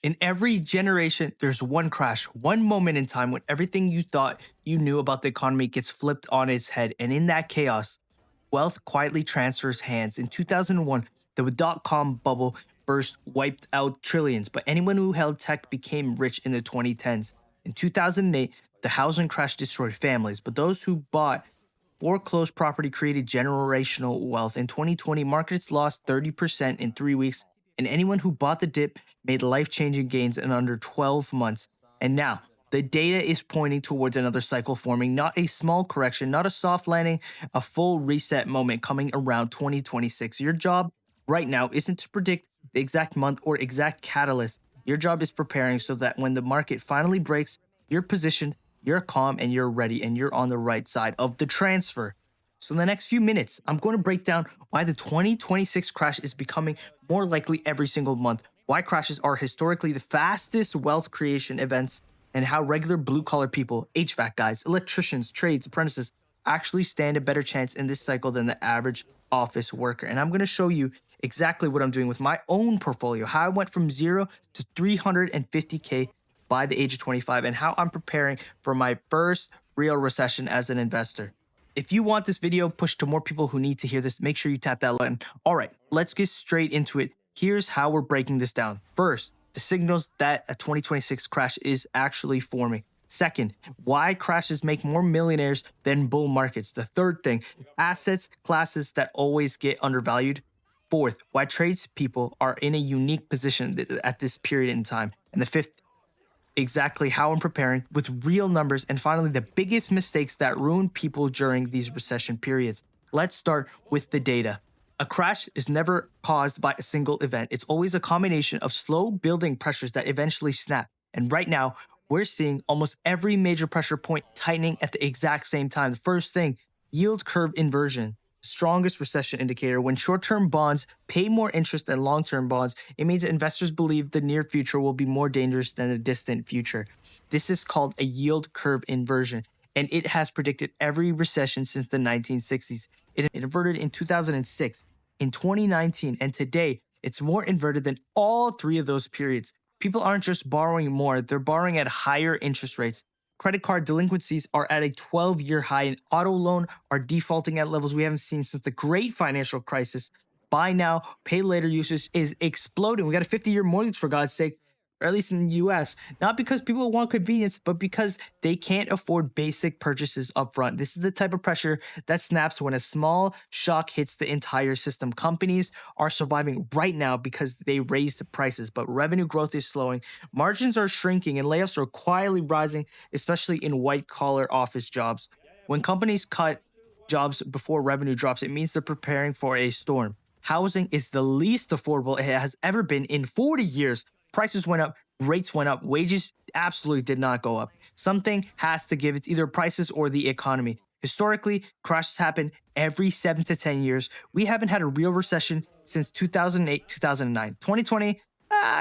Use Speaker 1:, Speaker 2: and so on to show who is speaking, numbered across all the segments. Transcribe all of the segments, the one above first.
Speaker 1: In every generation, there's one crash, one moment in time when everything you thought you knew about the economy gets flipped on its head. And in that chaos, wealth quietly transfers hands. In 2001, the dot-com bubble burst wiped out trillions, but anyone who held tech became rich in the 2010s. In 2008, the housing crash destroyed families, but those who bought foreclosed property created generational wealth. In 2020, markets lost 30% in 3 weeks, and anyone who bought the dip made life changing gains in under 12 months. And now, the data is pointing towards another cycle forming, not a small correction, not a soft landing, a full reset moment coming around 2026. Your job right now isn't to predict the exact month or exact catalyst. Your job is preparing so that when the market finally breaks, you're positioned, you're calm, and you're ready, and you're on the right side of the transfer. So, in the next few minutes, I'm going to break down why the 2026 crash is becoming more likely every single month, why crashes are historically the fastest wealth creation events, and how regular blue collar people, HVAC guys, electricians, trades, apprentices, actually stand a better chance in this cycle than the average office worker. And I'm going to show you exactly what I'm doing with my own portfolio, how I went from 0 to 350K by the age of 25, and how I'm preparing for my first real recession as an investor. If you want this video pushed to more people who need to hear this, make sure you tap that button. All right, let's get straight into it. Here's how we're breaking this down. First, the signals that a 2026 crash is actually forming. Second, why crashes make more millionaires than bull markets. The third thing, assets classes that always get undervalued. Fourth, why tradespeople are in a unique position at this period in time. And the fifth, exactly how I'm preparing with real numbers. And finally, the biggest mistakes that ruin people during these recession periods. Let's start with the data. A crash is never caused by a single event. It's always a combination of slow building pressures that eventually snap. And right now, we're seeing almost every major pressure point tightening at the exact same time. The first thing, yield curve inversion. Strongest recession indicator. When short-term bonds pay more interest than long-term bonds, it means that investors believe the near future will be more dangerous than the distant future. This is called a yield curve inversion, and it has predicted every recession since the 1960s. It inverted in 2006, in 2019, and today it's more inverted than all three of those periods. People aren't just borrowing more, they're borrowing at higher interest rates. Credit card delinquencies are at a 12-year high, and auto loan are defaulting at levels we haven't seen since the great financial crisis. Buy now, pay later usage is exploding. We got a 50-year mortgage, for God's sake, or at least in the US, not because people want convenience, but because they can't afford basic purchases upfront. This is the type of pressure that snaps when a small shock hits the entire system. Companies are surviving right now because they raised the prices, but revenue growth is slowing, margins are shrinking, and layoffs are quietly rising, especially in white-collar office jobs. When companies cut jobs before revenue drops, it means they're preparing for a storm. Housing is the least affordable it has ever been in 40 years. Prices went up, rates went up, wages absolutely did not go up. Something has to give. It's either prices or the economy. Historically, crashes happen every 7 to 10 years. We haven't had a real recession since 2008, 2009. 2020,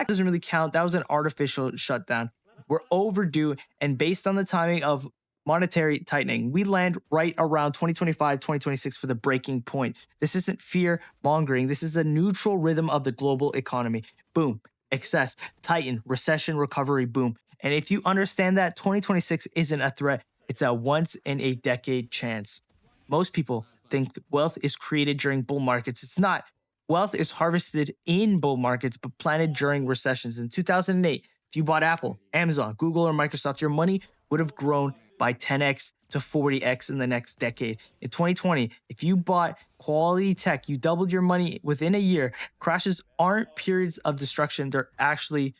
Speaker 1: doesn't really count. That was an artificial shutdown. We're overdue, and based on the timing of monetary tightening, we land right around 2025, 2026 for the breaking point. This isn't fear mongering. This is the neutral rhythm of the global economy. Boom. Excess, tighten, recession, recovery, boom. And if you understand that, 2026 isn't a threat, it's a once in a decade chance. Most people think wealth is created during bull markets. It's not. Wealth is harvested in bull markets, but planted during recessions. In 2008, if you bought Apple, Amazon, Google, or Microsoft, your money would have grown by 10x to 40x in the next decade. In 2020, if you bought quality tech, you doubled your money within a year. Crashes aren't periods of destruction, they're actually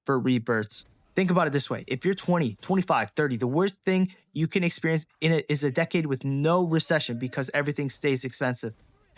Speaker 1: for rebirths. Think about it this way. If you're 20, 25, 30, the worst thing you can experience in it is a decade with no recession because everything stays expensive.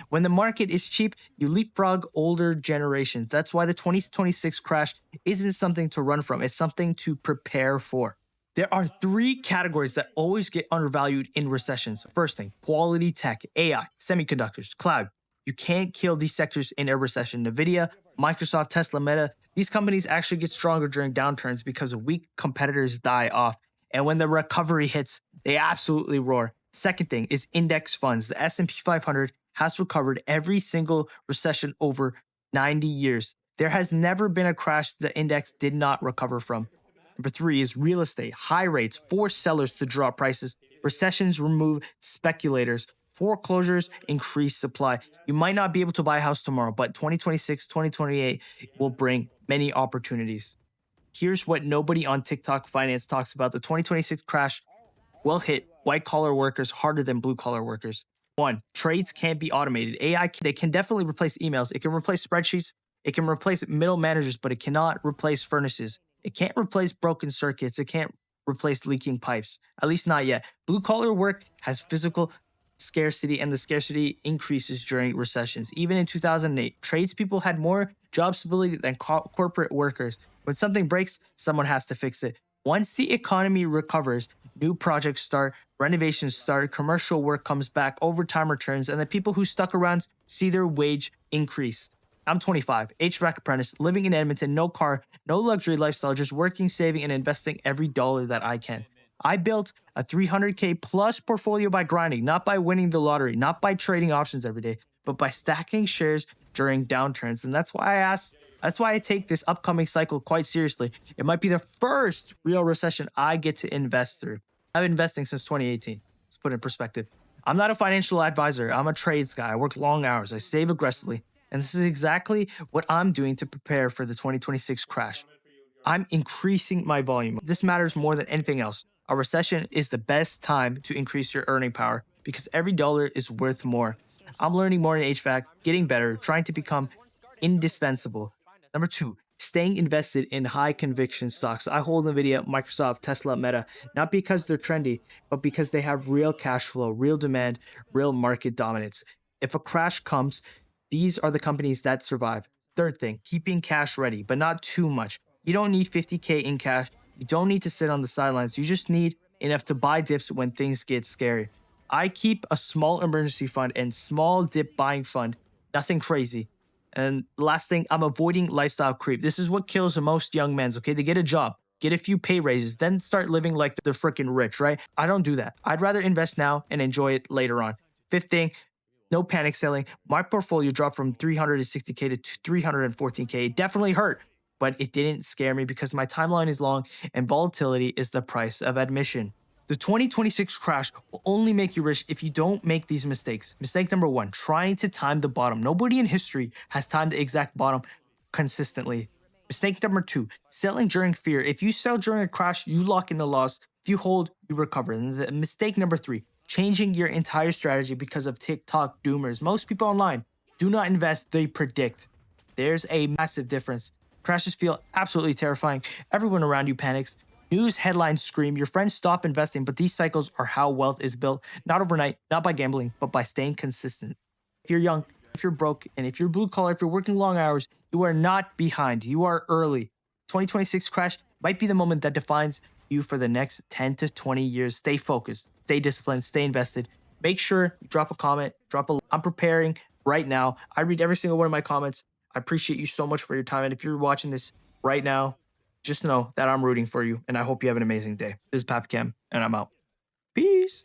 Speaker 1: When the market is cheap, you leapfrog older generations. That's why the 2026 crash isn't something to run from. It's something to prepare for. There are three categories that always get undervalued in recessions. First thing, quality tech, AI, semiconductors, cloud. You can't kill these sectors in a recession. Nvidia, Microsoft, Tesla, Meta, these companies actually get stronger during downturns because weak competitors die off. And when the recovery hits, they absolutely roar. Second thing is index funds. The S&P 500 has recovered every single recession over 90 years. There has never been a crash the index did not recover from. Number three is real estate. High rates force sellers to drop prices. Recessions remove speculators. Foreclosures increase supply. You might not be able to buy a house tomorrow, but 2026, 2028 will bring many opportunities. Here's what nobody on TikTok Finance talks about: the 2026 crash will hit white collar workers harder than blue collar workers. One, trades can't be automated. AI, they can definitely replace emails. It can replace spreadsheets. It can replace middle managers, but it cannot replace furnaces. It can't replace broken circuits. It can't replace leaking pipes, at least not yet. Blue collar work has physical scarcity, and the scarcity increases during recessions. Even in 2008, tradespeople had more job stability than corporate workers. When something breaks, someone has to fix it. Once the economy recovers, new projects start, renovations start, commercial work comes back, overtime returns, and the people who stuck around see their wage increase. I'm 25, HVAC apprentice, living in Edmonton, no car, no luxury lifestyle, just working, saving, and investing every dollar that I can. I built a 300K plus portfolio by grinding, not by winning the lottery, not by trading options every day, but by stacking shares during downturns. And that's why I take this upcoming cycle quite seriously. It might be the first real recession I get to invest through. I've been investing since 2018. Let's put it in perspective. I'm not a financial advisor. I'm a trades guy. I work long hours. I save aggressively. And this is exactly what I'm doing to prepare for the 2026 crash. I'm increasing my volume. This matters more than anything else. A recession is the best time to increase your earning power because every dollar is worth more. I'm learning more in HVAC, getting better, trying to become indispensable. Number two, staying invested in high conviction stocks. I hold Nvidia, Microsoft, Tesla, Meta, not because they're trendy, but because they have real cash flow, real demand, real market dominance. If a crash comes, these are the companies that survive. Third thing, keeping cash ready, but not too much. You don't need 50K in cash. You don't need to sit on the sidelines. You just need enough to buy dips when things get scary. I keep a small emergency fund and small dip buying fund, nothing crazy. And last thing, I'm avoiding lifestyle creep. This is what kills most young men, okay? They get a job, get a few pay raises, then start living like they're freaking rich, right? I don't do that. I'd rather invest now and enjoy it later on. Fifth thing, no panic selling. My portfolio dropped from 360K to 314K. It definitely hurt, but it didn't scare me because my timeline is long and volatility is the price of admission. The 2026 crash will only make you rich if you don't make these mistakes. Mistake number one, trying to time the bottom. Nobody in history has timed the exact bottom consistently. Mistake number two, selling during fear. If you sell during a crash, you lock in the loss. If you hold, you recover. And the mistake number three, changing your entire strategy because of TikTok doomers. Most people online do not invest, they predict. There's a massive difference. Crashes feel absolutely terrifying. Everyone around you panics. News headlines scream, your friends stop investing, but these cycles are how wealth is built, not overnight, not by gambling, but by staying consistent. If you're young, if you're broke, and if you're blue collar, if you're working long hours, you are not behind. You are early. 2026 crash might be the moment that defines you for the next 10 to 20 years. Stay focused, stay disciplined, stay invested. Make sure you drop a comment, I'm preparing right now. I read every single one of my comments. I appreciate you so much for your time. And if you're watching this right now, just know that I'm rooting for you, and I hope you have an amazing day. This is Papcam, and I'm out. Peace.